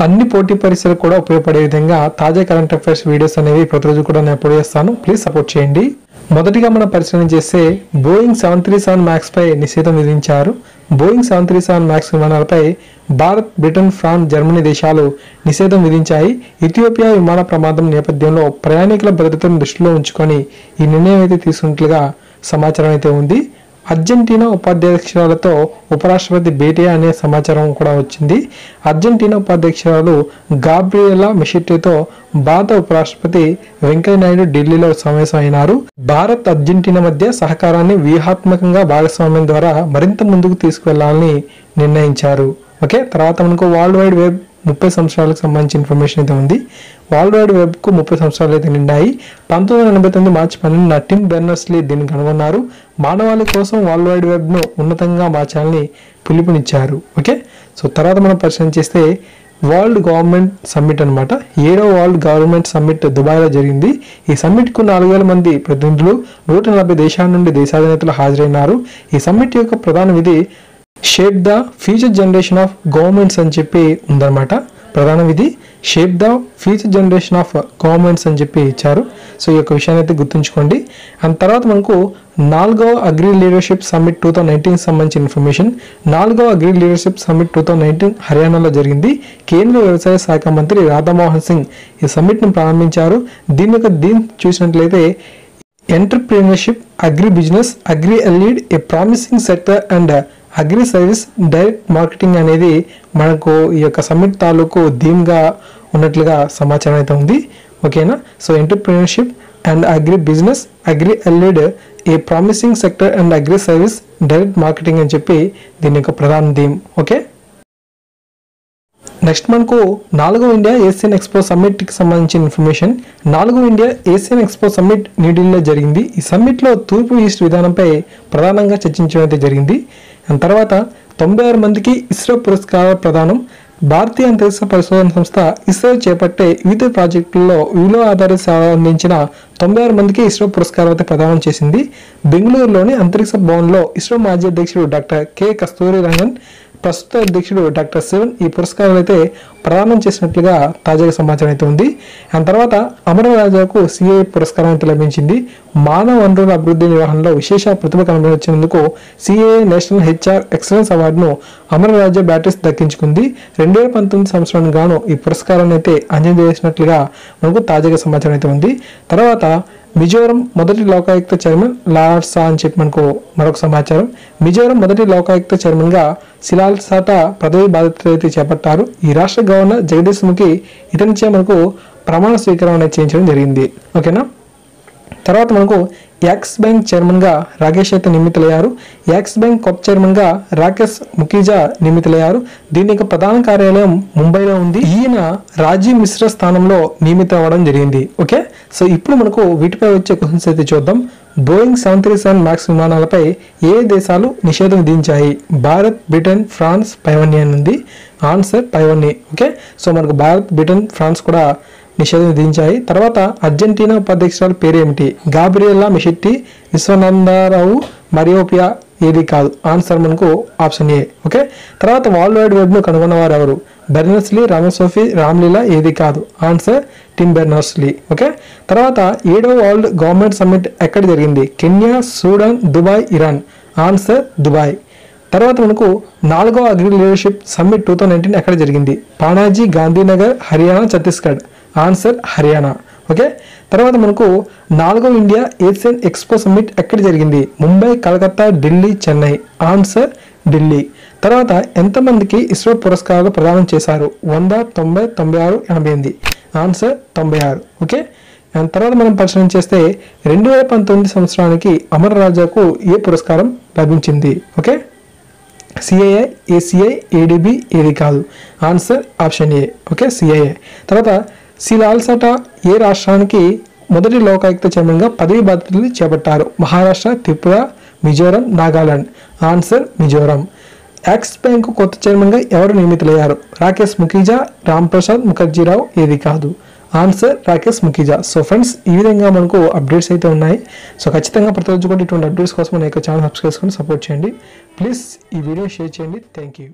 అన్ని పోటీ పరీక్షలకు కూడా ఉపయోగపడే విధంగా తాజా కరెంట్ అఫైర్స్ వీడియోస్ అనేవి ప్రతిరోజు కూడా నేను అప్లోడ్ చేస్తాను. ప్లీజ్ సపోర్ట్ చేయండి. మొదటిగా మనం పరిశీలన చేస్తే బోయింగ్ 737 మ్యాక్స్ పై నిషేధం విధించారు. బోయింగ్ 737 మ్యాక్స్ విమానాలపై భారత్, బ్రిటన్, ఫ్రాన్స్, జర్మనీ దేశాలు నిషేధం విధించాయి. ఇథియోపియా విమాన ప్రమాదం నేపథ్యంలో ప్రయాణికుల భద్రతను దృష్టిలో ఉంచుకొని ఈ నిర్ణయం అయితే తీసుకున్నట్లుగా సమాచారం అయితే ఉంది. అర్జెంటీనా ఉపాధ్యక్షురాలతో ఉపరాష్ట్రపతి భేటీ అనే సమాచారం కూడా వచ్చింది. అర్జెంటీనా ఉపాధ్యక్షురాలు గాబ్రియెలా మిషెట్టితో భారత ఉపరాష్ట్రపతి వెంకయ్యనాయుడు ఢిల్లీలో సమావేశం అయినారు. భారత్, అర్జెంటీనా మధ్య సహకారాన్ని వ్యూహాత్మకంగా భాగస్వామ్యం ద్వారా మరింత ముందుకు తీసుకువెళ్లాలని నిర్ణయించారు. ఓకే, తర్వాత మనకు వరల్డ్ వైడ్ వెబ్ 30 సంవత్సరాలకు సంబంధించిన ఇన్ఫర్మేషన్ అయితే ఉంది. వరల్డ్ వైడ్ వెబ్ కు 30 సంవత్సరాలు అయితే నిండాయి. 1989 మార్చి 12న టిమ్ బెర్నర్స్-లీ దీన్ని కనుగొన్నారు. మానవాళి కోసం వరల్డ్ వైడ్ వెబ్ ను ఉన్నతంగా మార్చాలని పిలుపునిచ్చారు. ఓకే, సో తర్వాత మనం పరిశీలన చేస్తే వరల్డ్ గవర్నమెంట్ సమ్మిట్ అనమాట. 7వ వరల్డ్ గవర్నమెంట్ సమ్మిట్ దుబాయ్లో జరిగింది. ఈ సమ్మిట్ కు 4000 మంది ప్రతినిధులు 140 దేశాల నుండి దేశాధినేతలు హాజరైనారు. ఈ సమ్మిట్ యొక్క ప్రధాన విధి shape the future generation of governments అని చెప్పి ఉందన్నమాట. ప్రధాన విధి shape the future generation of governments అని చెప్పి ఇచ్చారు. సో ఈ యొక్క విషయాన్ని అయితే గుర్తుంచుకోండి. అండ్ తర్వాత మనకు 4వ అగ్రి లీడర్షిప్ సమ్మిట్ 2019 సంబంధించిన ఇన్ఫర్మేషన్. 4వ అగ్రి లీడర్షిప్ సమ్మిట్ 2019 హర్యానాలో జరిగింది. కేంద్ర వ్యవసాయ శాఖ మంత్రి రాధామోహన్ సింగ్ ఈ సమ్మిట్ను ప్రారంభించారు. దీన్ని చూసినట్లయితే entrepreneurship, agri business, agri allied, a promising sector and agri service direct marketing అనేది మనకు ఈ యొక్క సమ్మిట్ తాలూకు థీమ్గా ఉన్నట్లుగా సమాచారం అయితే ఉంది. ఓకేనా, so entrepreneurship and agri business, agri allied, a promising sector and agri service direct marketing అని చెప్పి దీని యొక్క ప్రధాన థీమ్. ఓకే, నెక్స్ట్ మనకు 4వ ఇండియా ఏషియన్ ఎక్స్పో సమ్మిట్ కి సంబంధించిన ఇన్ఫర్మేషన్. 4వ ఇండియా ఏషియన్ ఎక్స్పో సమ్మిట్ న్యూఢిల్లీలో జరిగింది. ఈ సమ్మిట్ లో తూర్పు ఈస్ట్ విధానంపై ప్రధానంగా చర్చించడం అయితే జరిగింది. దాని తర్వాత 96 మందికి ఇస్రో పురస్కార ప్రదానం. భారతీయ అంతరిక్ష పరిశోధన సంస్థ ఇస్రో చేపట్టే వివిధ ప్రాజెక్టుల్లో విలువ ఆధారిత సేవ అందించిన 96 మందికి ఇస్రో పురస్కారం అయితే ప్రదానం చేసింది. బెంగళూరులోని అంతరిక్ష భవన్లో ఇస్రో మాజీ అధ్యక్షుడు డాక్టర్ కె కస్తూరి రంగన్, ప్రస్తుత అధ్యక్షుడు డాక్టర్ శివన్ ఈ పురస్కారాలు అయితే ప్రదానం చేసినట్లుగా తాజాగా సమాచారం అయితే ఉంది. ఆ తర్వాత అమరరాజాకు సిఐ పురస్కారం అయితే లభించింది. మానవ వనరుల అభివృద్ధి నిర్వహణలో విశేష ప్రతిభ కనబరిచినందుకు సిఐ నేషనల్ హెచ్ఆర్ ఎక్సలెన్స్ అవార్డును అమరరాజా బ్యాటరీస్ దక్కించుకుంది. 2019 సంవత్సరానికి గాను ఈ పురస్కారాన్ని అయితే అందజేసినట్లుగా మనకు తాజాగా సమాచారం అయితే ఉంది. తర్వాత మిజోరం మొదటి లోకాయుక్త చైర్మన్ లార్సా అని చెప్పి మనకు మరొక సమాచారం. మిజోరం మొదటి లోకాయుక్త చైర్మన్ గా సిలాల్సాట పదవి బాధ్యతలు అయితే చేపట్టారు. ఈ రాష్ట్ర గవర్నర్ జగదీష్ ముఖి ఇతనిచే మనకు ప్రమాణ స్వీకారం చేయించడం జరిగింది. ఓకేనా, తర్వాత మనకు యాక్సిస్ బ్యాంక్ చైర్మన్ గా రాకేష్ అయితే నియమితులయ్యారు. యాక్సిస్ బ్యాంక్ కొత్త చైర్మన్ గా రాకేష్ ముఖీజా నియమితులయ్యారు. దీని యొక్క ప్రధాన కార్యాలయం ముంబైలో ఉంది. ఈయన రాజీవ్ మిశ్రా స్థానంలో నియమితం అవ్వడం జరిగింది. ఓకే, సో ఇప్పుడు మనకు వీటిపై వచ్చే క్వశ్చన్స్ అయితే చూద్దాం. బోయింగ్ 737 మ్యాక్స్ విమానాలపై ఏ దేశాలు నిషేధం విధించాయి? భారత్, బ్రిటన్, ఫ్రాన్స్, తైవాన్ ఉంది. Answer Taiwan. ఓకే, సో మనకు భారత్, బ్రిటన్, ఫ్రాన్స్ కూడా నిషేధం విధించాయి. తర్వాత అర్జెంటీనా ఉపాధ్యక్షురాలు పేరు ఏమిటి? గాబ్రియెలా మిషెట్టి, విశ్వనందరావు, మరియోపియా ఏది కాదు. ఆన్సర్ మనకు ఆప్షన్ ఏ. ఓకే, తర్వాత వరల్డ్ వైడ్ వెబ్ ను కనుగొన్నవారు ఎవరు? బెర్నర్స్-లీ, రామసోఫీ, రామ్లీలా ఏది కాదు. Answer Tim బెర్నర్స్-లీ. ఓకే, తర్వాత 7వ వరల్డ్ గవర్నమెంట్ సమ్మిట్ ఎక్కడ జరిగింది? Kenya, Sudan, Dubai, Iran. Answer Dubai. తర్వాత మనకు 4వ అగ్రి లీడర్షిప్ సమ్మిట్ 2019 ఎక్కడ జరిగింది? పానాజీ, గాంధీనగర్, హర్యానా, ఛత్తీస్గఢ్. ఆన్సర్ హర్యానా. ఓకే, తర్వాత మనకు 4వ ఇండియా ఏషియన్ ఎక్స్పో సమ్మిట్ ఎక్కడ జరిగింది? ముంబై, కలకత్తా, ఢిల్లీ, చెన్నై. ఆన్సర్ ఢిల్లీ. తర్వాత ఎంతమందికి ఇస్రో పురస్కారాలు ప్రదానం చేశారు? 100, 90, 96, 88. ఆన్సర్ 96. ఓకే, తర్వాత మనం పరిశీలన చేస్తే 2019 సంవత్సరానికి అమరరాజాకు ఏ పురస్కారం లభించింది? ఓకే, సిఐఏ, ఏసీఐ, ఏడిబి ఏది కాదు. Answer option A. Okay, CIA. తర్వాత సిలాల్సాట ఏ రాష్ట్రానికి మొదటి లోకాయుక్త చైర్మన్ గా పదవి బాధ్యతలు చేపట్టారు? Maharashtra, Tripura, Mizoram, Nagaland. Answer Mizoram. Axis bank కొత్త చైర్మన్ గా ఎవరు నియమితులయ్యారు? రాకేష్ ముఖీజా, రామ్ ప్రసాద్ ముఖర్జీరావు ఏది కాదు. ఆన్సర్ రాకేష్ ముఖీజా. సో ఫ్రెండ్స్, ఈ విధంగా మనకు అప్డేట్స్ అయితే ఉన్నాయి. సో ఖచ్చితంగా ప్రతిరోజు కూడా ఇటువంటి అప్డేట్స్ కోసం మన యొక్క ఛానల్ సబ్స్క్రైబ్ చేసుకొని సపోర్ట్ చేయండి. ప్లీజ్ ఈ వీడియో షేర్ చేయండి. Thank you.